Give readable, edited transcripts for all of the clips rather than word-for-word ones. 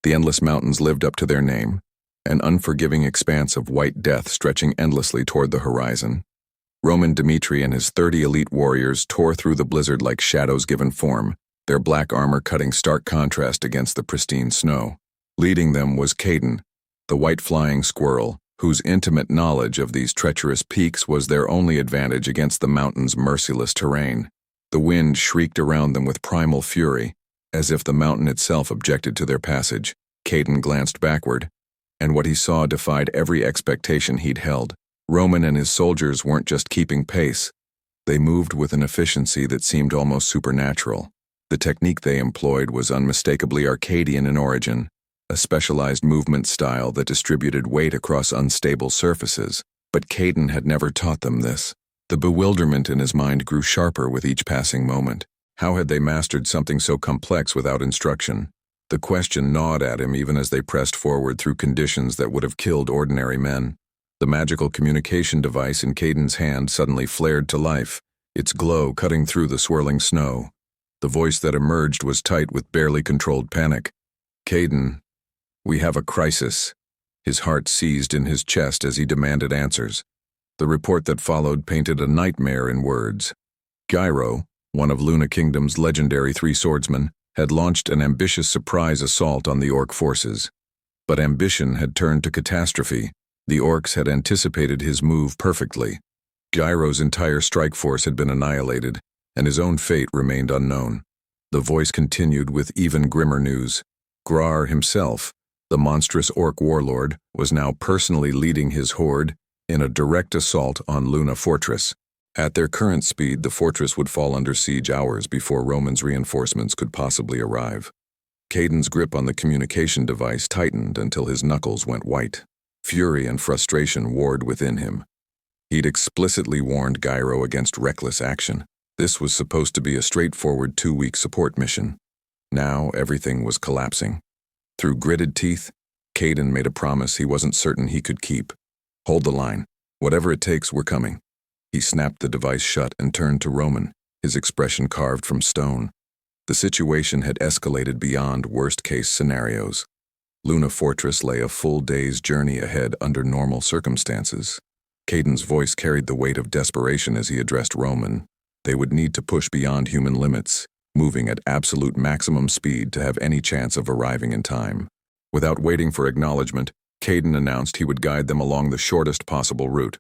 The endless mountains lived up to their name, an unforgiving expanse of white death stretching endlessly toward the horizon. Roman Dmitri and his 30 elite warriors tore through the blizzard like shadows given form, their black armor cutting stark contrast against the pristine snow. Leading them was Caden, the white flying squirrel, whose intimate knowledge of these treacherous peaks was their only advantage against the mountain's merciless terrain. The wind shrieked around them with primal fury, as if the mountain itself objected to their passage. Caden glanced backward, and what he saw defied every expectation he'd held. Roman and his soldiers weren't just keeping pace. They moved with an efficiency that seemed almost supernatural. The technique they employed was unmistakably Arcadian in origin, a specialized movement style that distributed weight across unstable surfaces. But Caden had never taught them this. The bewilderment in his mind grew sharper with each passing moment. How had they mastered something so complex without instruction? The question gnawed at him even as they pressed forward through conditions that would have killed ordinary men. The magical communication device in Caden's hand suddenly flared to life, its glow cutting through the swirling snow. The voice that emerged was tight with barely controlled panic. "Caden, we have a crisis." His heart seized in his chest as he demanded answers. The report that followed painted a nightmare in words. Gyro, one of Luna Kingdom's legendary three swordsmen, had launched an ambitious surprise assault on the orc forces. But ambition had turned to catastrophe. The orcs had anticipated his move perfectly. Gyro's entire strike force had been annihilated, and his own fate remained unknown. The voice continued with even grimmer news. Grar himself, the monstrous orc warlord, was now personally leading his horde in a direct assault on Luna Fortress. At their current speed, the fortress would fall under siege hours before Roman's reinforcements could possibly arrive. Caden's grip on the communication device tightened until his knuckles went white. Fury and frustration warred within him. He'd explicitly warned Gyro against reckless action. This was supposed to be a straightforward 2-week support mission. Now everything was collapsing. Through gritted teeth, Caden made a promise he wasn't certain he could keep. "Hold the line. Whatever it takes, we're coming." He snapped the device shut and turned to Roman, his expression carved from stone. The situation had escalated beyond worst-case scenarios. Luna Fortress lay a full day's journey ahead under normal circumstances. Caden's voice carried the weight of desperation as he addressed Roman. They would need to push beyond human limits, moving at absolute maximum speed to have any chance of arriving in time. Without waiting for acknowledgement, Caden announced he would guide them along the shortest possible route,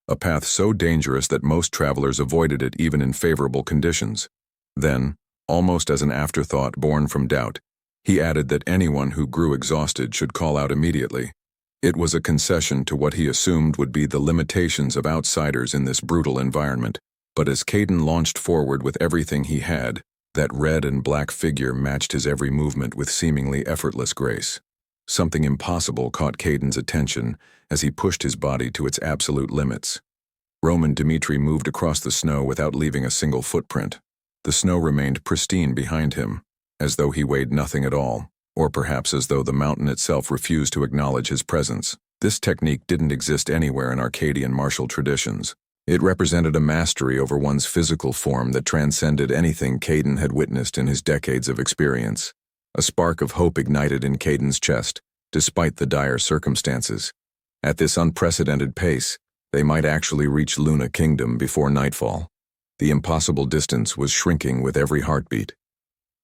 a path so dangerous that most travelers avoided it even in favorable conditions. Then, almost as an afterthought born from doubt, he added that anyone who grew exhausted should call out immediately. It was a concession to what he assumed would be the limitations of outsiders in this brutal environment. But as Caden launched forward with everything he had, that red and black figure matched his every movement with seemingly effortless grace. Something impossible caught Caden's attention as he pushed his body to its absolute limits. Roman Dmitri moved across the snow without leaving a single footprint. The snow remained pristine behind him, as though he weighed nothing at all, or perhaps as though the mountain itself refused to acknowledge his presence. This technique didn't exist anywhere in Arcadian martial traditions. It represented a mastery over one's physical form that transcended anything Caden had witnessed in his decades of experience. A spark of hope ignited in Caden's chest, despite the dire circumstances. At this unprecedented pace, they might actually reach Luna Kingdom before nightfall. The impossible distance was shrinking with every heartbeat.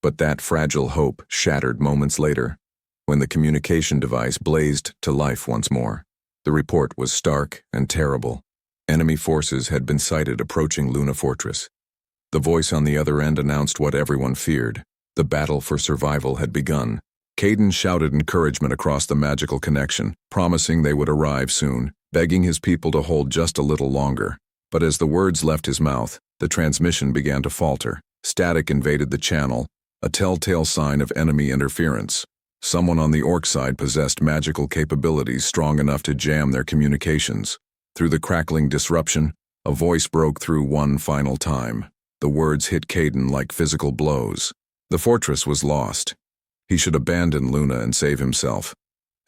But that fragile hope shattered moments later, when the communication device blazed to life once more. The report was stark and terrible. Enemy forces had been sighted approaching Luna Fortress. The voice on the other end announced what everyone feared. The battle for survival had begun. Caden shouted encouragement across the magical connection, promising they would arrive soon, begging his people to hold just a little longer. But as the words left his mouth, the transmission began to falter. Static invaded the channel, a telltale sign of enemy interference. Someone on the orc side possessed magical capabilities strong enough to jam their communications. Through the crackling disruption, a voice broke through one final time. The words hit Caden like physical blows. The fortress was lost. He should abandon Luna and save himself.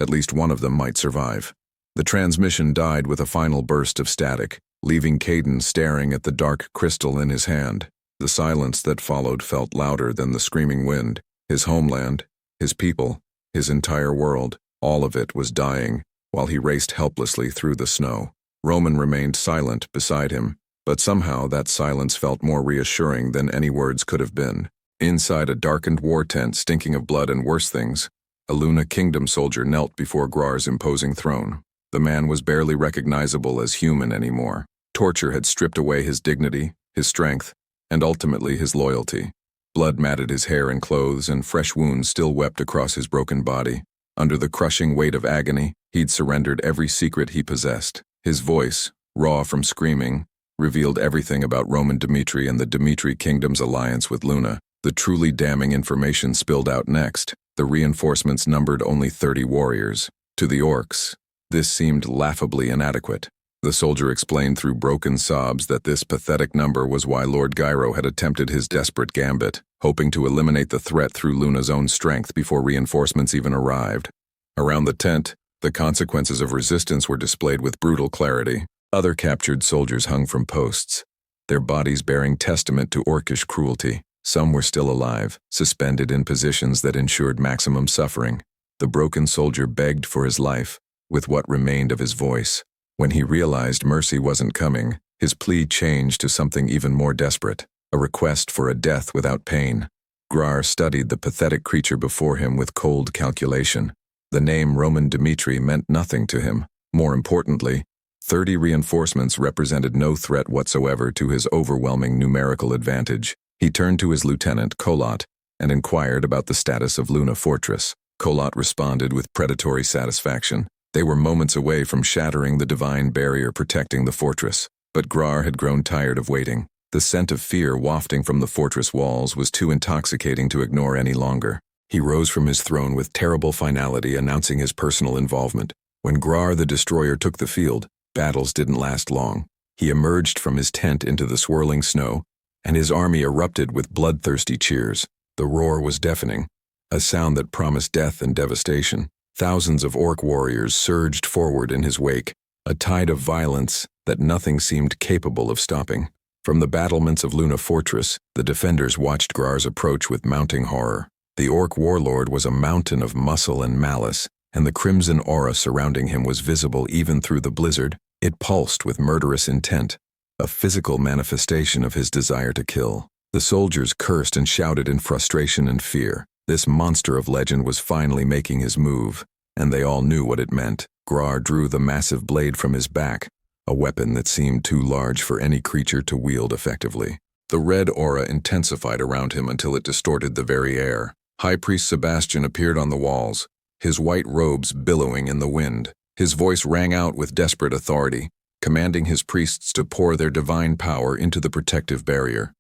At least one of them might survive. The transmission died with a final burst of static, leaving Caden staring at the dark crystal in his hand. The silence that followed felt louder than the screaming wind. His homeland, his people, His entire world, all of it, was dying, while he raced helplessly through the snow. Roman remained silent beside him, but somehow that silence felt more reassuring than any words could have been. Inside a darkened war tent stinking of blood and worse things, a Luna Kingdom soldier knelt before Grar's imposing throne. The man was barely recognizable as human anymore. Torture had stripped away his dignity, his strength, and ultimately his loyalty. Blood matted his hair and clothes, and fresh wounds still wept across his broken body. Under the crushing weight of agony, he'd surrendered every secret he possessed. His voice, raw from screaming, revealed everything about Roman Dmitri and the Dmitri Kingdom's alliance with Luna. The truly damning information spilled out next. The reinforcements numbered only 30 warriors. To the orcs, this seemed laughably inadequate. The soldier explained through broken sobs that this pathetic number was why Lord Gyro had attempted his desperate gambit, hoping to eliminate the threat through Luna's own strength before reinforcements even arrived. Around the tent, the consequences of resistance were displayed with brutal clarity. Other captured soldiers hung from posts, their bodies bearing testament to orcish cruelty. Some were still alive, suspended in positions that ensured maximum suffering. The broken soldier begged for his life, with what remained of his voice. When he realized mercy wasn't coming, his plea changed to something even more desperate, a request for a death without pain. Grar studied the pathetic creature before him with cold calculation. The name Roman Dmitri meant nothing to him. More importantly, 30 reinforcements represented no threat whatsoever to his overwhelming numerical advantage. He turned to his lieutenant, Colot, and inquired about the status of Luna Fortress. Colot responded with predatory satisfaction. They were moments away from shattering the divine barrier protecting the fortress, but Grar had grown tired of waiting. The scent of fear wafting from the fortress walls was too intoxicating to ignore any longer. He rose from his throne with terrible finality, announcing his personal involvement. When Grar the Destroyer took the field, battles didn't last long. He emerged from his tent into the swirling snow, and his army erupted with bloodthirsty cheers. The roar was deafening, a sound that promised death and devastation. Thousands of orc warriors surged forward in his wake, a tide of violence that nothing seemed capable of stopping. From the battlements of Luna Fortress, the defenders watched Grar's approach with mounting horror. The orc warlord was a mountain of muscle and malice, and the crimson aura surrounding him was visible even through the blizzard. It pulsed with murderous intent, a physical manifestation of his desire to kill. The soldiers cursed and shouted in frustration and fear. This monster of legend was finally making his move, and they all knew what it meant. Grar drew the massive blade from his back, a weapon that seemed too large for any creature to wield effectively. The red aura intensified around him until it distorted the very air. High Priest Sebastian appeared on the walls, his white robes billowing in the wind. His voice rang out with desperate authority, commanding his priests to pour their divine power into the protective barrier.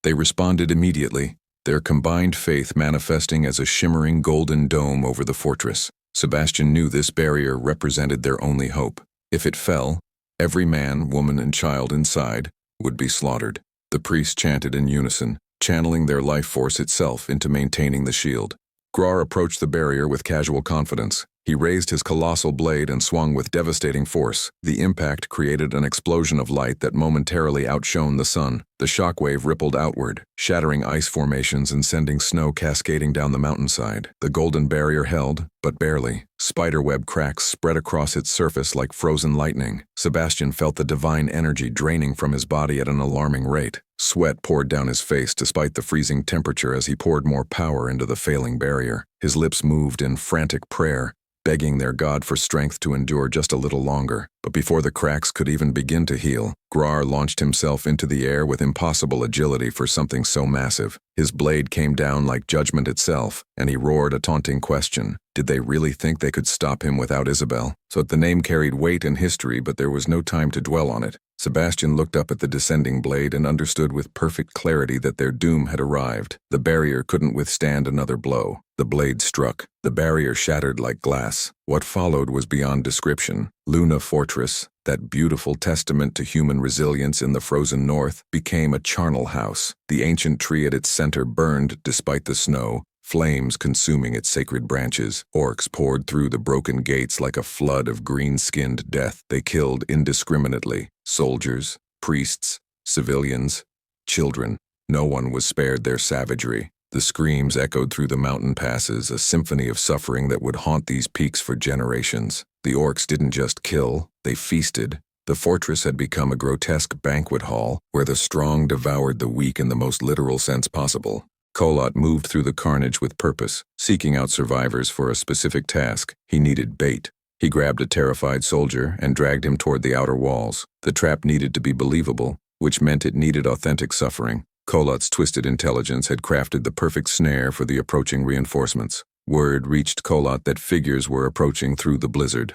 They responded immediately, their combined faith manifesting as a shimmering golden dome over the fortress. Sebastian knew this barrier represented their only hope. If it fell, every man, woman, and child inside would be slaughtered. The priests chanted in unison, channeling their life force itself into maintaining the shield. Grar approached the barrier with casual confidence. He raised his colossal blade and swung with devastating force. The impact created an explosion of light that momentarily outshone the sun. The shockwave rippled outward, shattering ice formations and sending snow cascading down the mountainside. The golden barrier held, but barely. Spiderweb cracks spread across its surface like frozen lightning. Sebastian felt the divine energy draining from his body at an alarming rate. Sweat poured down his face despite the freezing temperature as he poured more power into the failing barrier. His lips moved in frantic prayer, begging their god for strength to endure just a little longer. But before the cracks could even begin to heal, Grar launched himself into the air with impossible agility for something so massive. His blade came down like judgment itself, and he roared a taunting question. Did they really think they could stop him without Isabel? So the name carried weight in history, but there was no time to dwell on it. Sebastian looked up at the descending blade and understood with perfect clarity that their doom had arrived. The barrier couldn't withstand another blow. The blade struck. The barrier shattered like glass. What followed was beyond description. Luna Fortress, that beautiful testament to human resilience in the frozen north, became a charnel house. The ancient tree at its center burned despite the snow, flames consuming its sacred branches. Orcs poured through the broken gates like a flood of green-skinned death. They killed indiscriminately. Soldiers, priests, civilians, children. No one was spared their savagery. The The screams echoed through the mountain passes, a symphony of suffering that would haunt these peaks for generations. The orcs didn't just kill, they feasted. The fortress had become a grotesque banquet hall where the strong devoured the weak in the most literal sense possible. Colot moved through the carnage with purpose, seeking out survivors for a specific task. He needed bait. He grabbed a terrified soldier and dragged him toward the outer walls. The trap needed to be believable, which meant it needed authentic suffering. Colot's twisted intelligence had crafted the perfect snare for the approaching reinforcements. Word reached Colot that figures were approaching through the blizzard.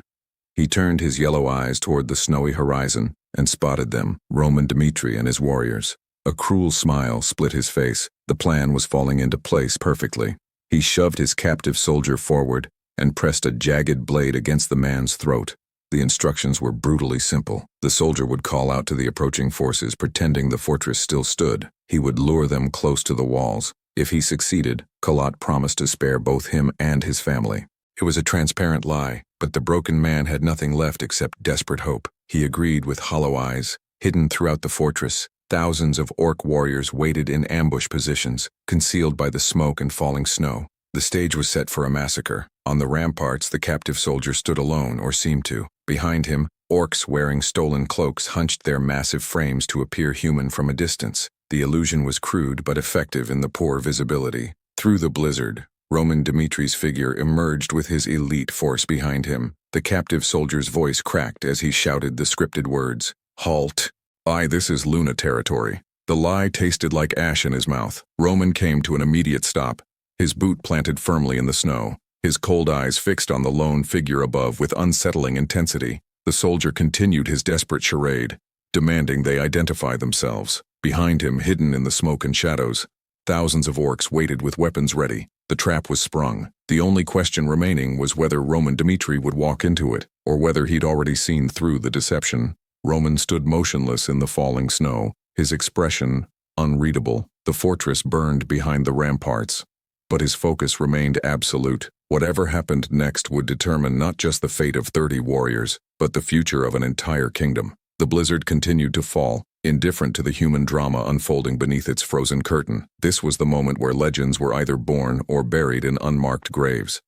He turned his yellow eyes toward the snowy horizon and spotted them, Roman Dmitri and his warriors. A cruel smile split his face. The plan was falling into place perfectly. He shoved his captive soldier forward and pressed a jagged blade against the man's throat. The instructions were brutally simple. The soldier would call out to the approaching forces, pretending the fortress still stood. He would lure them close to the walls. If he succeeded, Colot promised to spare both him and his family. It was a transparent lie, but the broken man had nothing left except desperate hope. He agreed with hollow eyes. Hidden throughout the fortress, thousands of orc warriors waited in ambush positions, concealed by the smoke and falling snow. The stage was set for a massacre. On the ramparts, the captive soldier stood alone, or seemed to. Behind him, orcs wearing stolen cloaks hunched their massive frames to appear human from a distance. The illusion was crude but effective in the poor visibility. Through the blizzard, Roman Dmitri's figure emerged with his elite force behind him. The captive soldier's voice cracked as he shouted the scripted words. Halt! This is Luna territory. The lie tasted like ash in his mouth. Roman came to an immediate stop, his boot planted firmly in the snow, his cold eyes fixed on the lone figure above with unsettling intensity. The soldier continued his desperate charade, demanding they identify themselves. Behind him, hidden in the smoke and shadows, thousands of orcs waited with weapons ready. The trap was sprung. The only question remaining was whether Roman Dmitri would walk into it, or whether he'd already seen through the deception. Roman stood motionless in the falling snow, his expression unreadable. The fortress burned behind the ramparts, but his focus remained absolute. Whatever happened next would determine not just the fate of 30 warriors, but the future of an entire kingdom. The blizzard continued to fall, indifferent to the human drama unfolding beneath its frozen curtain. This was the moment where legends were either born or buried in unmarked graves.